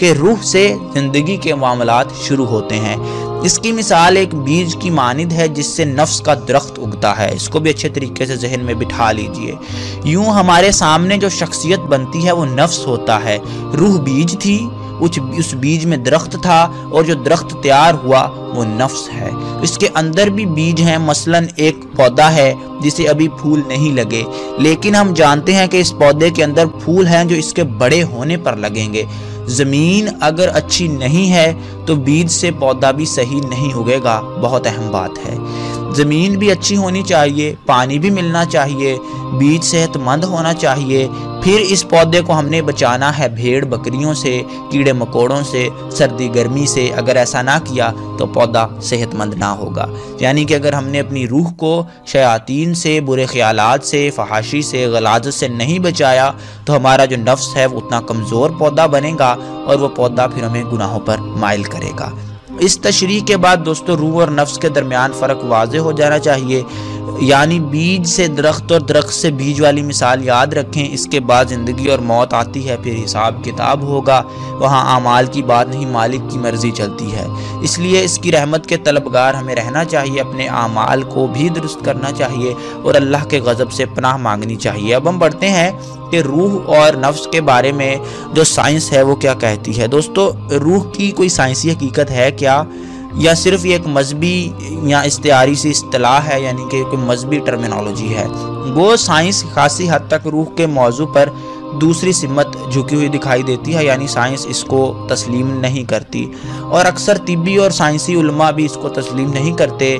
کہ روح سے زندگی کے معاملات شروع ہوتے ہیں۔ اس کی مثال ایک بیج کی مانند ہے جس سے نفس کا درخت اگتا ہے۔ اس کو بھی اچھے طریقے سے ذہن میں بٹھا لیجئے۔ یوں ہمارے سامنے جو شخصیت بنتی ہے وہ نفس ہوتا ہے۔ روح بیج تھی، اس بیج میں درخت تھا، اور جو درخت تیار ہوا وہ نفس ہے۔ اس کے اندر بھی بیج ہیں، مثلا ایک پودا ہے جسے ابھی پھول نہیں لگے، لیکن ہم جانتے ہیں کہ اس پودے کے اندر پھول ہیں جو اس کے بڑے ہونے پر لگیں گے۔ زمین اگر اچھی نہیں ہے تو بیج سے پودا بھی صحیح نہیں اگے گا، بہت اہم بات ہے۔ زمین بھی اچھی ہونی چاہیے، پانی بھی ملنا چاہیے، بیج صحت مند ہونا چاہیے، پھر اس پودے کو ہم نے بچانا ہے بھیڑ بکریوں سے، کیڑے مکوڑوں سے، سردی گرمی سے۔ اگر ایسا نہ کیا تو پودا صحت مند نہ ہوگا۔ یعنی کہ اگر ہم نے اپنی روح کو شیاطین سے، برے خیالات سے، فحاشی سے، غلاظت سے نہیں بچایا تو ہمارا جو نفس ہے وہ اتنا کمزور پودا بنے گا، اور وہ پودا پھر ہمیں گناہوں پر مائل کرے گا۔ اس تشریح کے بعد دوستو روح اور نفس کے درمیان فرق واضح ہو جانا چاہیے۔ یعنی بیج سے درخت اور درخت سے بیج والی مثال یاد رکھیں۔ اس کے بعد زندگی اور موت آتی ہے، پھر حساب کتاب ہوگا، وہاں اعمال کی بات نہیں، مالک کی مرضی چلتی ہے۔ اس لیے اس کی رحمت کے طلبگار ہمیں رہنا چاہیے، اپنے اعمال کو بھی درست کرنا چاہیے اور اللہ کے غضب سے پناہ مانگنی چاہیے۔ اب ہم بڑھتے ہیں کہ روح اور نفس کے بارے میں جو سائنس ہے وہ کیا کہتی ہے۔ دوستو روح کی کوئی سائنسی حقیقت ہے کیا، یا صرف یہ ایک مذہبی یا استعاری سی اصطلاح ہے، یعنی کہ کوئی مذہبی ٹرمینالوجی ہے؟ وہ سائنس خاصی حد تک روح کے موضوع پر دوسری سمت جھکی ہوئی دکھائی دیتی ہے، یعنی سائنس اس کو تسلیم نہیں کرتی، اور اکثر طبی اور سائنسی علماء بھی اس کو تسلیم نہیں کرتے،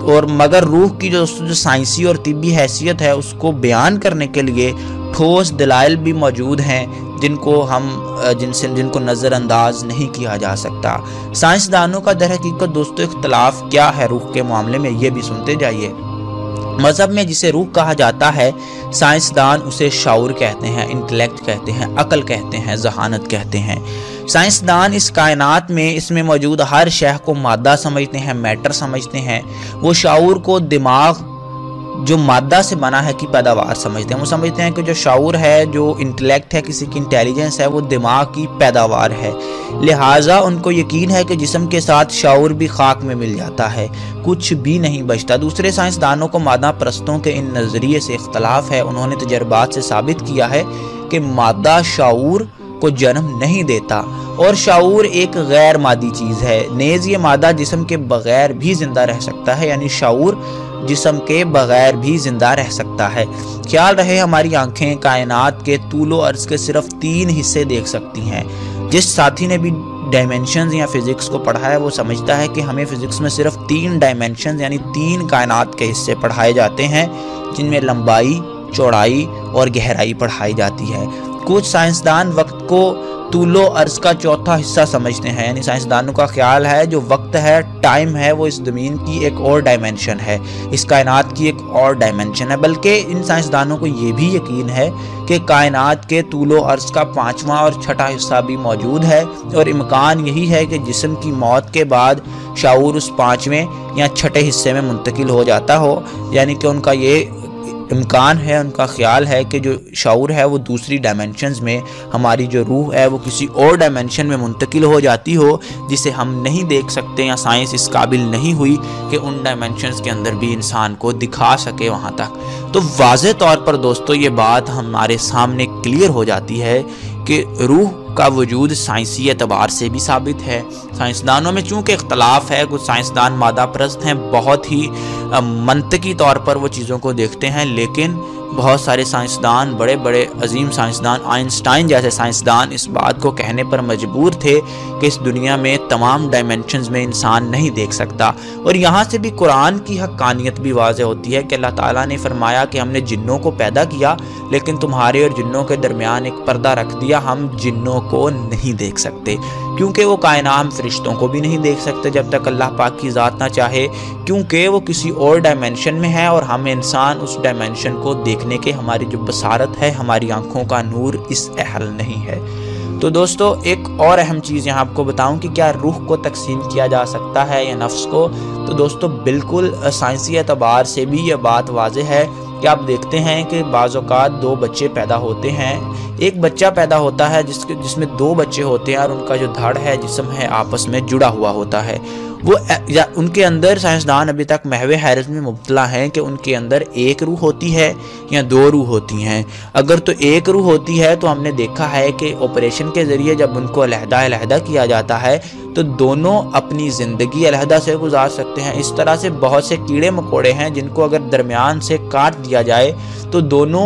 اور مگر روح کی جو سائنسی اور طبی حیثیت ہے اس کو بیان کرنے کے لیے ٹھوس دلائل بھی موجود ہیں جن کو نظر انداز نہیں کیا جا سکتا۔ سائنسدانوں کا در حقیقت دوستو اختلاف کیا ہے روح کے معاملے میں، یہ بھی سنتے جائیے۔ مذہب میں جسے روح کہا جاتا ہے، سائنسدان اسے شعور کہتے ہیں، انٹلیکٹ کہتے ہیں، عقل کہتے ہیں، ذہانت کہتے ہیں۔ سائنسدان اس کائنات میں، اس میں موجود ہر شے کو مادہ سمجھتے ہیں، میٹر سمجھتے ہیں۔ وہ شعور کو دماغ جو مادہ سے بنا ہے کی پیداوار سمجھتے ہیں۔ وہ سمجھتے ہیں کہ جو شعور ہے، جو انٹلیکٹ ہے، کسی کی انٹیلیجنس ہے، وہ دماغ کی پیداوار ہے۔ لہٰذا ان کو یقین ہے کہ جسم کے ساتھ شعور بھی خاک میں مل جاتا ہے، کچھ بھی نہیں بچتا۔ دوسرے سائنسدانوں کو مادہ پرستوں کے ان نظریے سے اختلاف ہے۔ انہوں نے تجربات سے ثابت کیا ہے کہ مادہ شعور کو جنم نہیں دیتا، اور شعور ایک غیر مادی چیز ہے۔ نیز یہ مادہ جسم کے بغیر بھی زندہ رہ سکتا ہے، یعنی شعور جسم کے بغیر بھی زندہ رہ سکتا ہے۔ خیال رہے ہماری آنکھیں کائنات کے طول و عرض کے صرف 3 حصے دیکھ سکتی ہیں۔ جس ساتھی نے بھی ڈائمنشنز یا فزکس کو پڑھا ہے وہ سمجھتا ہے کہ ہمیں فزکس میں صرف 3 ڈائمنشنز یعنی 3 کائنات کے حصے پڑھائے جاتے ہیں، جن میں لمبائی، چوڑائی اور گہرائی پڑھائی جاتی ہے۔ کچھ سائنسدان وقت کو طول و عرض کا چوتھا حصہ سمجھتے ہیں، یعنی سائنسدانوں کا خیال ہے جو وقت ہے، ٹائم ہے، وہ اس زمین کی ایک اور ڈائمنشن ہے، اس کائنات کی ایک اور ڈائمنشن ہے۔ بلکہ ان سائنسدانوں کو یہ بھی یقین ہے کہ کائنات کے طول و عرض کا 5واں اور 6ٹھا حصہ بھی موجود ہے، اور امکان یہی ہے کہ جسم کی موت کے بعد شعور اس 5ویں یا 6ٹھے حصے میں منتقل ہو جاتا ہو، یعنی کہ ان کا یہ امکان ہے، ان کا خیال ہے کہ جو شعور ہے وہ دوسری ڈائمنشنز میں، ہماری جو روح ہے وہ کسی اور ڈائمنشن میں منتقل ہو جاتی ہو جسے ہم نہیں دیکھ سکتے، یا سائنس اس قابل نہیں ہوئی کہ ان ڈائمنشنز کے اندر بھی انسان کو دکھا سکے وہاں تک۔ تو واضح طور پر دوستو یہ بات ہمارے سامنے کلیئر ہو جاتی ہے کہ روح کا وجود سائنسی اعتبار سے بھی ثابت ہے۔ سائنسدانوں میں چونکہ اختلاف ہے، کچھ سائنسدان مادہ پرست ہیں، بہت ہی منطقی طور پر وہ چیزوں کو دیکھتے ہیں، لیکن بہت سارے سائنسدان، بڑے بڑے عظیم سائنسدان، آئنسٹائن جیسے سائنسدان اس بات کو کہنے پر مجبور تھے کہ اس دنیا میں تمام ڈائمنشنز میں انسان نہیں دیکھ سکتا۔ اور یہاں سے بھی قرآن کی حقانیت بھی واضح ہوتی ہے کہ اللہ تعالیٰ نے فرمایا کہ ہم نے جنوں کو پیدا کیا، لیکن تمہارے اور جنوں کے درمیان ایک پردہ رکھ دیا، ہم جنوں کو نہیں دیکھ سکتے، کیونکہ وہ کائنات، ہم فرشتوں کو بھی نہیں دیکھ سکتے جب تک اللہ پاک کی ذات نہ چاہے، کیونکہ وہ کسی اور ڈائمنشن میں ہے، اور ہم انسان اس ڈائمنشن کو دیکھنے کے ہماری جو بصارت ہے، ہماری آنکھوں کا نور اس اہل نہیں ہے۔ تو دوستو ایک اور اہم چیز یہاں آپ کو بتاؤں کہ کیا روح کو تقسیم کیا جا سکتا ہے یا نفس کو؟ تو دوستو بالکل سائنسی اعتبار سے بھی یہ بات واضح ہے کہ آپ دیکھتے ہیں کہ بعض اوقات 2 بچے پیدا ہوتے ہیں، ایک بچہ پیدا ہوتا ہے جس میں 2 بچے ہوتے ہیں اور ان کا جو دھڑ ہے، جسم ہے، آپس میں جڑا ہوا ہوتا ہے۔ وہ ان کے اندر سائنسدان ابھی تک محو حیرت میں مبتلا ہیں کہ ان کے اندر 1 روح ہوتی ہے یا 2 روح ہوتی ہیں۔ اگر تو 1 روح ہوتی ہے تو ہم نے دیکھا ہے کہ آپریشن کے ذریعے جب ان کو علیحدہ کیا جاتا ہے تو دونوں اپنی زندگی علیحدہ سے گزار سکتے ہیں۔ اس طرح سے بہت سے کیڑے مکوڑے ہیں جن کو اگر درمیان سے کاٹ دیا جائے تو دونوں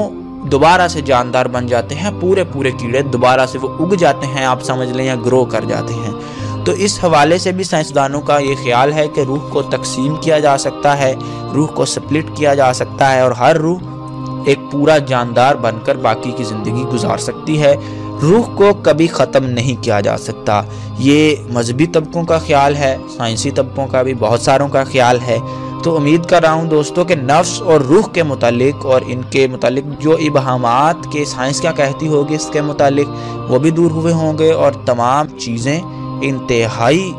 دوبارہ سے جاندار بن جاتے ہیں، پورے کیڑے دوبارہ سے وہ اگ جاتے ہیں، آپ سمجھ لیں، یا گرو کر جاتے ہیں۔ تو اس حوالے سے بھی سائنسدانوں کا یہ خیال ہے کہ روح کو تقسیم کیا جا سکتا ہے، روح کو سپلٹ کیا جا سکتا ہے اور ہر روح ایک پورا جاندار بن کر باقی کی زندگی گزار سکتی ہے۔ روح کو کبھی ختم نہیں کیا جا سکتا۔ یہ مذہبی طبقوں کا خیال ہے، سائنسی طبقوں کا بھی بہت ساروں کا خیال ہے۔ تو امید کر رہا ہوں دوستوں کہ نفس اور روح کے متعلق اور ان کے متعلق جو ابہامات کے سائنس کیا کہتی ہوگی اس کے متعلق وہ بھی دور ہوئے ہوں گے، اور تمام چیزیں انتہائی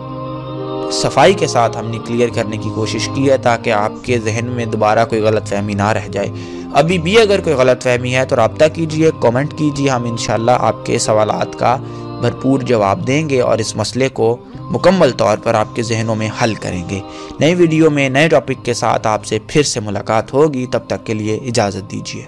صفائی کے ساتھ ہم نے کلیئر کرنے کی کوشش کی ہے تاکہ آپ کے ذہن میں دوبارہ کوئی غلط فہمی نہ رہ جائے۔ ابھی بھی اگر کوئی غلط فہمی ہے تو رابطہ کیجئے، کامنٹ کیجئے، ہم انشاءاللہ آپ کے سوالات کا بھرپور جواب دیں گے اور اس مسئلے کو مکمل طور پر آپ کے ذہنوں میں حل کریں گے۔ نئی ویڈیو میں نئے ٹاپک کے ساتھ آپ سے پھر سے ملاقات ہوگی، تب تک کے لیے اجازت دیجیے۔